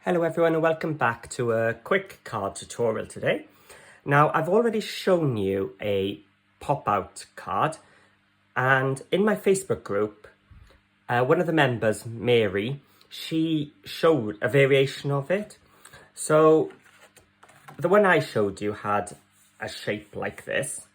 Hello everyone and welcome back to a quick card tutorial today. Now I've already shown you a pop-out card, and in my Facebook group one of the members, Mary, she showed a variation of it. So the one I showed you had a shape like this,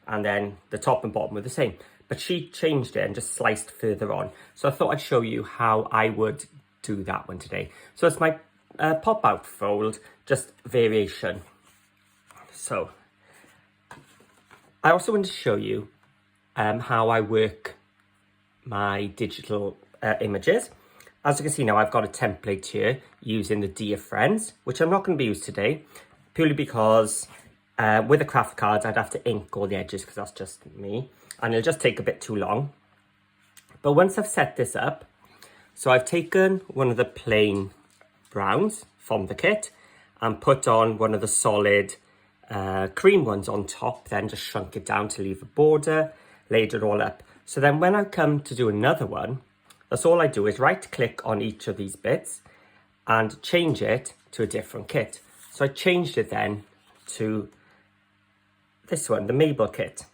and then the top and bottom were the same, but she changed it and just sliced further on. So I thought I'd show you how I would do that one today. So it's my pop-out fold, just variation. So I also want to show you how I work my digital images. As you can see now, I've got a template here using the Dear Friends, which I'm not going to be used today, purely because with the craft cards I'd have to ink all the edges because that's just me, and it'll just take a bit too long. But once I've set this up, so I've taken one of the plain browns from the kit and put on one of the solid cream ones on top, then just shrunk it down to leave a border, laid it all up. So then when I come to do another one, that's all I do is right click on each of these bits and change it to a different kit. So I changed it then to this one, the Mabel kit.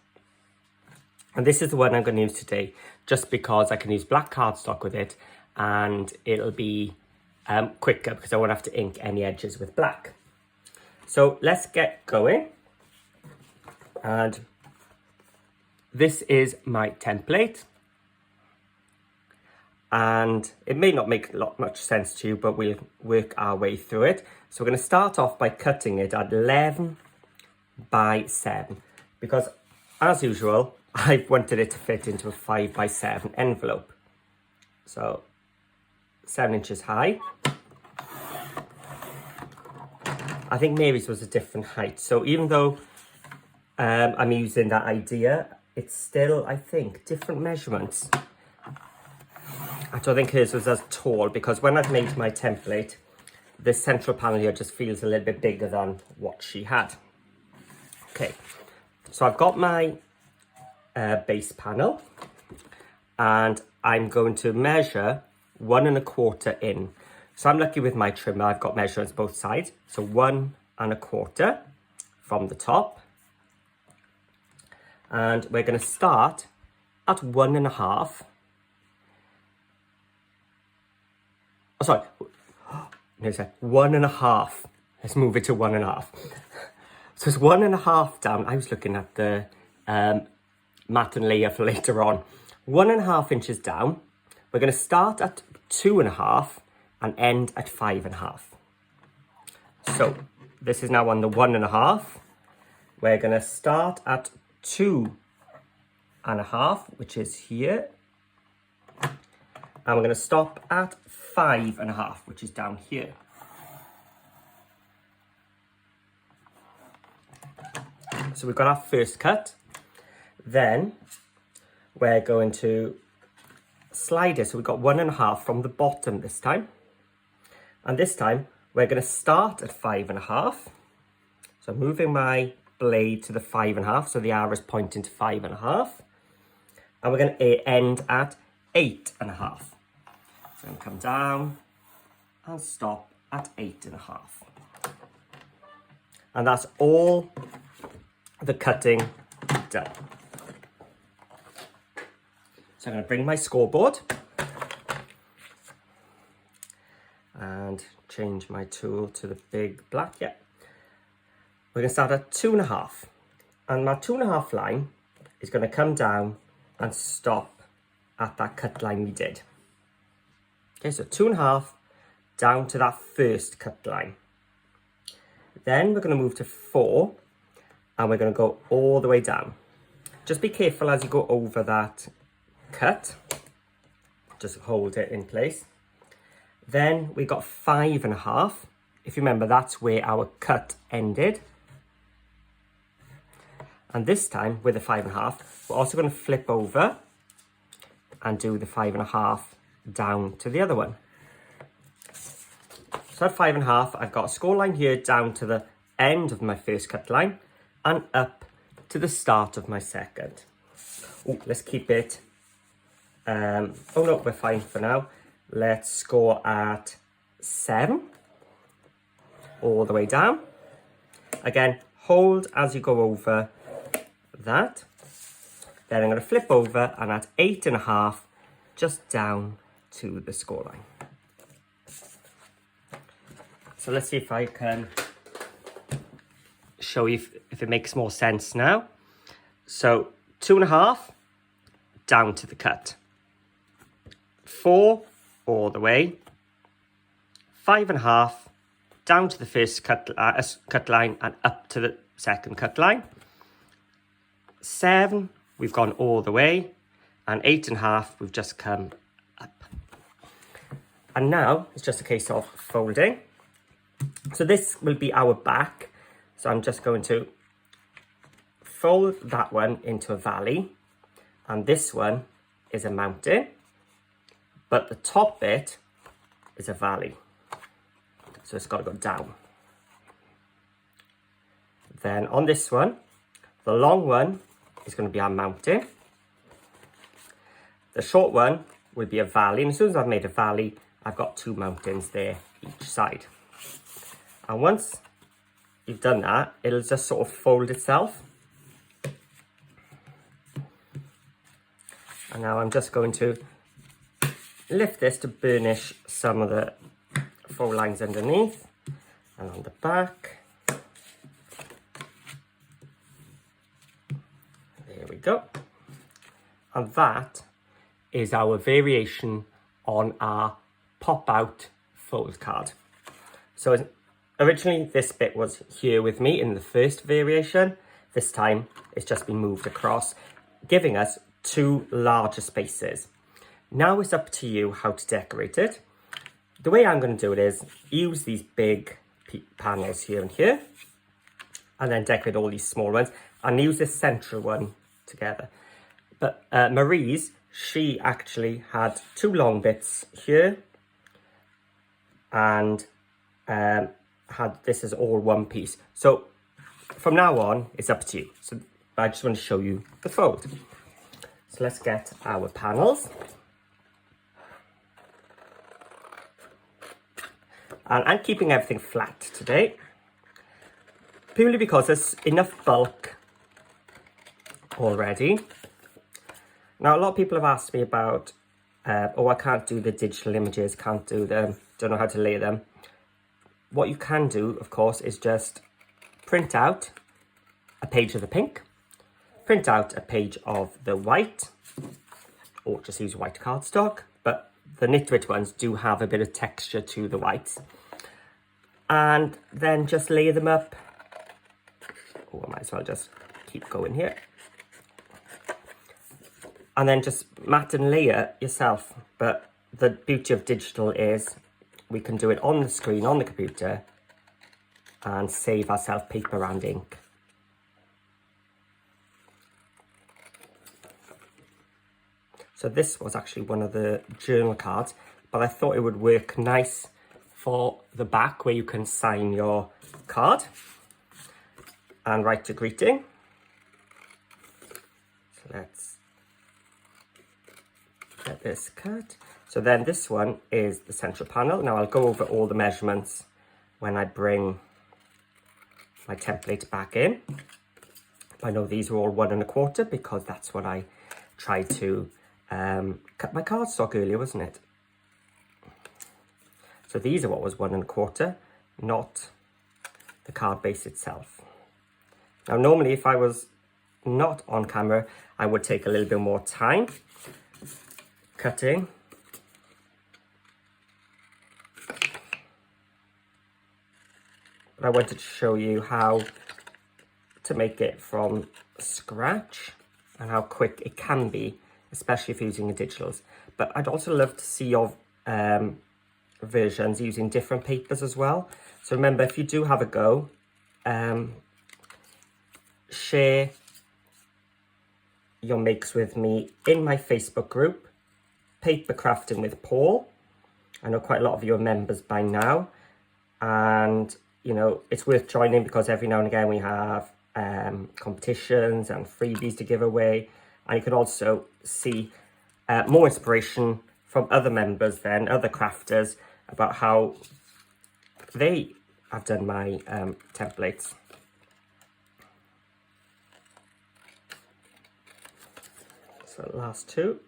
And this is the one I'm going to use today, just because I can use black cardstock with it and it'll be quicker because I won't have to ink any edges with black. So let's get going. And this is my template. And it may not make much sense to you, but we'll work our way through it. So we're going to start off by cutting it at 11 by 7, because as usual, I wanted it to fit into a 5 by 7 envelope. So 7 inches high. I think Mary's was a different height. So even though I'm using that idea, it's still, I think, different measurements. I don't think hers was as tall, because when I've made my template, this central panel here just feels a little bit bigger than what she had. Okay, so I've got my base panel, and I'm going to measure 1 1/4 in. So I'm lucky with my trimmer, I've got measurements both sides. So 1 1/4 from the top. And we're going to start at 1 1/2. Oh, sorry. No, sorry. 1 1/2. Let's move it to 1 1/2. So it's 1 1/2 down. I was looking at the mat and layer for later on. 1 1/2 inches down. We're going to start at 2 1/2 and end at 5 1/2. So this is now on the 1 1/2. We're going to start at 2 1/2, which is here. And we're going to stop at 5 1/2, which is down here. So we've got our first cut. Then we're going to slide it. So we've got 1 1/2 from the bottom this time. And this time we're going to start at 5 1/2. So I'm moving my blade to the 5 1/2, so the arrow is pointing to 5 1/2. And we're going to end at 8 1/2. So I'm going to come down and stop at 8 1/2. And that's all the cutting done. So I'm going to bring my scoreboard and change my tool to the big black. Yeah. We're going to start at 2 1/2. And my 2 1/2 line is going to come down and stop at that cut line we did. Okay, so 2 1/2 down to that first cut line. Then we're going to move to 4 and we're going to go all the way down. Just be careful as you go over that cut. Just hold it in place. Then we got 5 1/2. If you remember, that's where our cut ended. And this time with the 5 1/2, we're also going to flip over and do the 5 1/2 down to the other one. So at 5 1/2, I've got a score line here down to the end of my first cut line and up to the start of my second. Oh, let's keep it. Oh no, we're fine for now. Let's score at 7. all the way down. Again, hold as you go over that. Then I'm going to flip over and add 8.5 just down to the score line. So let's see if I can show you if it makes more sense now. So 2.5 down to the cut. 4 all the way. 5.5 down to the first cut line and up to the second cut line. 7, we've gone all the way, and 8.5, we've just come up. And now it's just a case of folding. So this will be our back. So I'm just going to fold that one into a valley, and this one is a mountain, but the top bit is a valley. So it's got to go down. Then on this one, the long one is going to be our mountain. The short one will be a valley. And as soon as I've made a valley, I've got 2 mountains there each side. And once you've done that, it'll just sort of fold itself. And now I'm just going to lift this to burnish some of the fold lines underneath and on the back. There we go. And that is our variation on our pop-out fold card. So originally this bit was here with me in the first variation. This time it's just been moved across, giving us 2 larger spaces. Now it's up to you how to decorate it. The way I'm going to do it is use these big panels here and here, and then decorate all these small ones, and use this central one together. But Marie's, she actually had 2 long bits here, and had this as all one piece. So from now on, it's up to you. So I just want to show you the fold. So let's get our panels. And I'm keeping everything flat today, purely because there's enough bulk already. Now, a lot of people have asked me about, oh, I can't do the digital images, can't do them, don't know how to lay them. What you can do, of course, is just print out a page of the pink, print out a page of the white, or just use white cardstock, but the Nitwit ones do have a bit of texture to the whites. And then just lay them up. Oh, I might as well just keep going here. And then just mat and layer yourself. But the beauty of digital is we can do it on the screen, on the computer, and save ourselves paper and ink. So this was actually one of the journal cards, but I thought it would work nice for the back where you can sign your card and write a greeting. So let's get this cut. So then this one is the central panel. Now I'll go over all the measurements when I bring my template back in. I know these are all 1 1/4 because that's what I tried to cut my cardstock earlier, wasn't it? So these are what was 1 1/4, not the card base itself. Now normally if I was not on camera, I would take a little bit more time cutting. But I wanted to show you how to make it from scratch and how quick it can be, especially if you're using the digitals. But I'd also love to see your versions using different papers as well. So remember, if you do have a go, share your makes with me in my Facebook group, Paper Crafting with Paul. I know quite a lot of you are members by now, and you know it's worth joining because every now and again we have competitions and freebies to give away, and you can also see more inspiration from other members then, other crafters, about how they I've done my templates. So last two.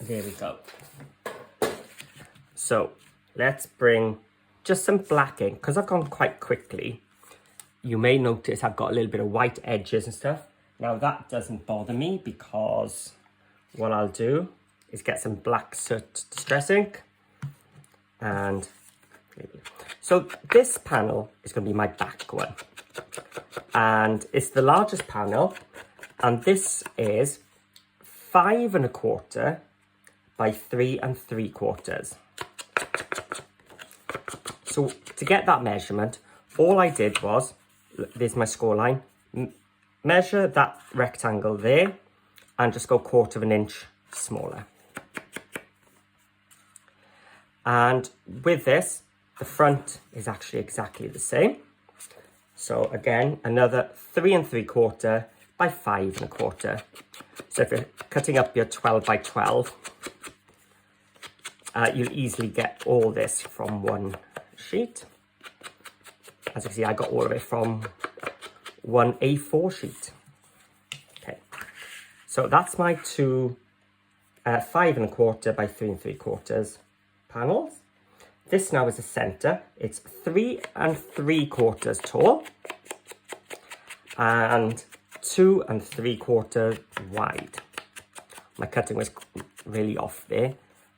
There we go. So let's bring just some black ink, because I've gone quite quickly. You may notice I've got a little bit of white edges and stuff. Now that doesn't bother me, because what I'll do is get some black soot distress ink. And so this panel is going to be my back one. And it's the largest panel. And this is 5 1/4 by 3 3/4. So to get that measurement, all I did was, there's my score line, measure that rectangle there and just go 1/4 inch smaller. And with this, the front is actually exactly the same. So again, another 3 3/4 by 5 1/4. So if you're cutting up your 12 by 12, you'll easily get all this from one sheet. As you can see, I got all of it from one A4 sheet. Okay, so that's my two 5 1/4 by 3 3/4 panels. This now is the center. It's 3 3/4 tall and 2 3/4 wide. My cutting was really off there,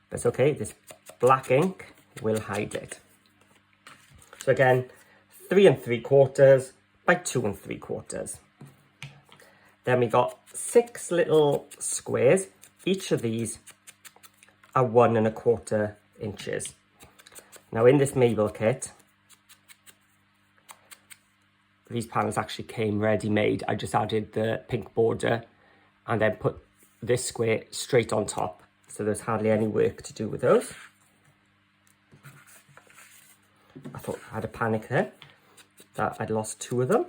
but it's okay. This black ink will hide it. So again, 3 3/4 by 2 3/4. Then we got 6 little squares. Each of these are 1 1/4 inches. Now in this Mabel kit, these panels actually came ready-made. I just added the pink border and then put this square straight on top. So there's hardly any work to do with those. I thought I had a panic there that I'd lost 2 of them.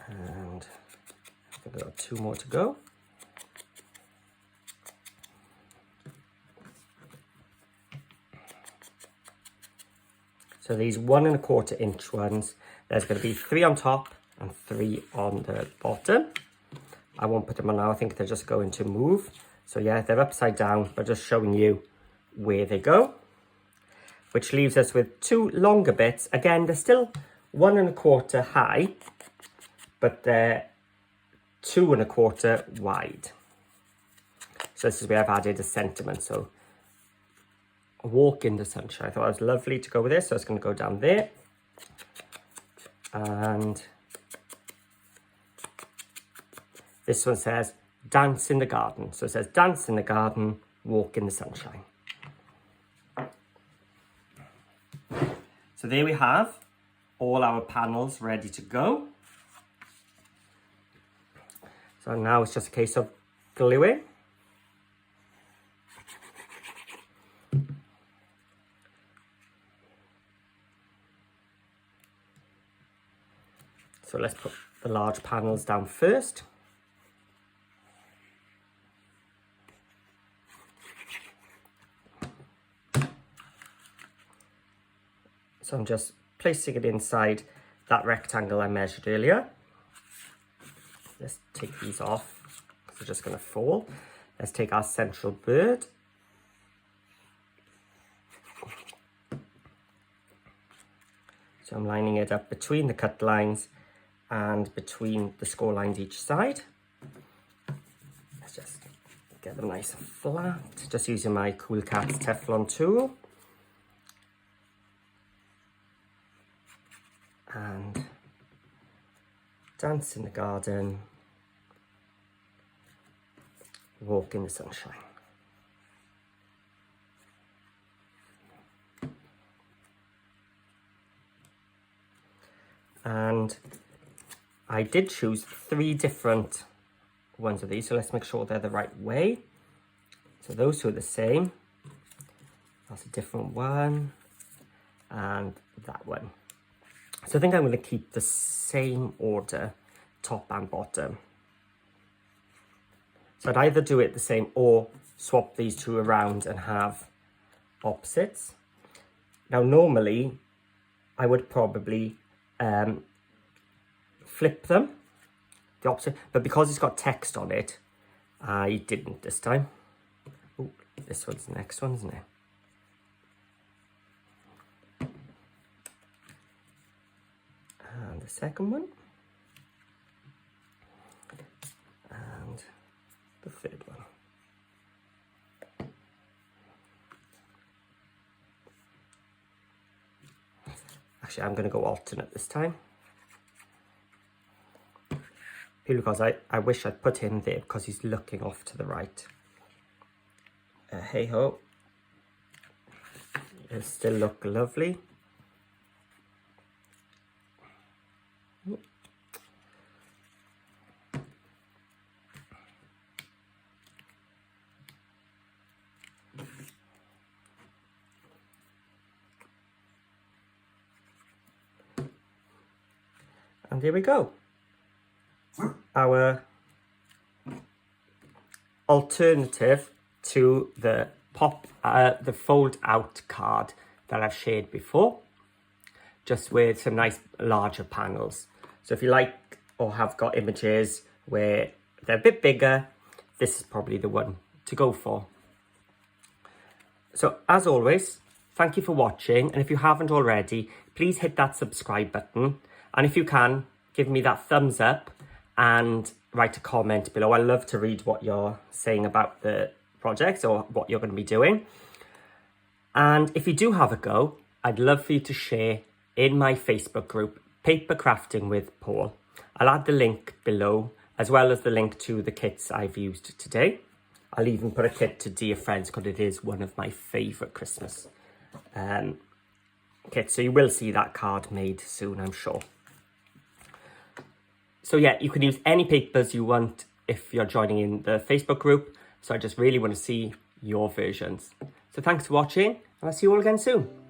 And I think I've got 2 more to go. So these 1 1/4 inch ones, there's going to be 3 on top and 3 on the bottom. I won't put them on now, I think they're just going to move. So yeah, they're upside down, but just showing you where they go. Which leaves us with 2 longer bits. Again, they're still 1 1/4 high, but they're 2 1/4 wide. So this is where I've added a sentiment. So a walk in the sunshine. I thought it was lovely to go with this, so it's going to go down there. And this one says, dance in the garden. So it says, dance in the garden, walk in the sunshine. So there we have all our panels ready to go. So now it's just a case of gluing. So let's put the large panels down first. So I'm just placing it inside that rectangle I measured earlier. Let's take these off because they're just going to fall. Let's take our central bird. So I'm lining it up between the cut lines and between the score lines each side. Let's just get them nice and flat. Just using my Cool Cats Teflon tool. And dance in the garden, walk in the sunshine. And I did choose 3 different ones of these, so let's make sure they're the right way. So those two are the same. That's a different one, and that one. So I think I'm going to keep the same order, top and bottom. So I'd either do it the same or swap these two around and have opposites. Now normally I would probably flip them the opposite, but because it's got text on it, I didn't this time. Ooh, this one's the next one, isn't it? And the second one. And the third one. Actually, I'm going to go alternate this time. Purely because I wish I'd put him there because he's looking off to the right. Hey ho. It'll still look lovely. And there we go. Our alternative to the the fold out card that I've shared before, just with some nice larger panels. So if you like or have got images where they're a bit bigger, this is probably the one to go for. So as always, thank you for watching, and if you haven't already, please hit that subscribe button, and if you can, give me that thumbs up and write a comment below. I love to read what you're saying about the project or what you're going to be doing. And if you do have a go, I'd love for you to share in my Facebook group, Paper Crafting with Paul. I'll add the link below, as well as the link to the kits I've used today. I'll even put a kit to Dear Friends because it is one of my favourite Christmas kits. So you will see that card made soon, I'm sure. So yeah, you can use any papers you want if you're joining in the Facebook group. So I just really want to see your versions. So thanks for watching, and I'll see you all again soon.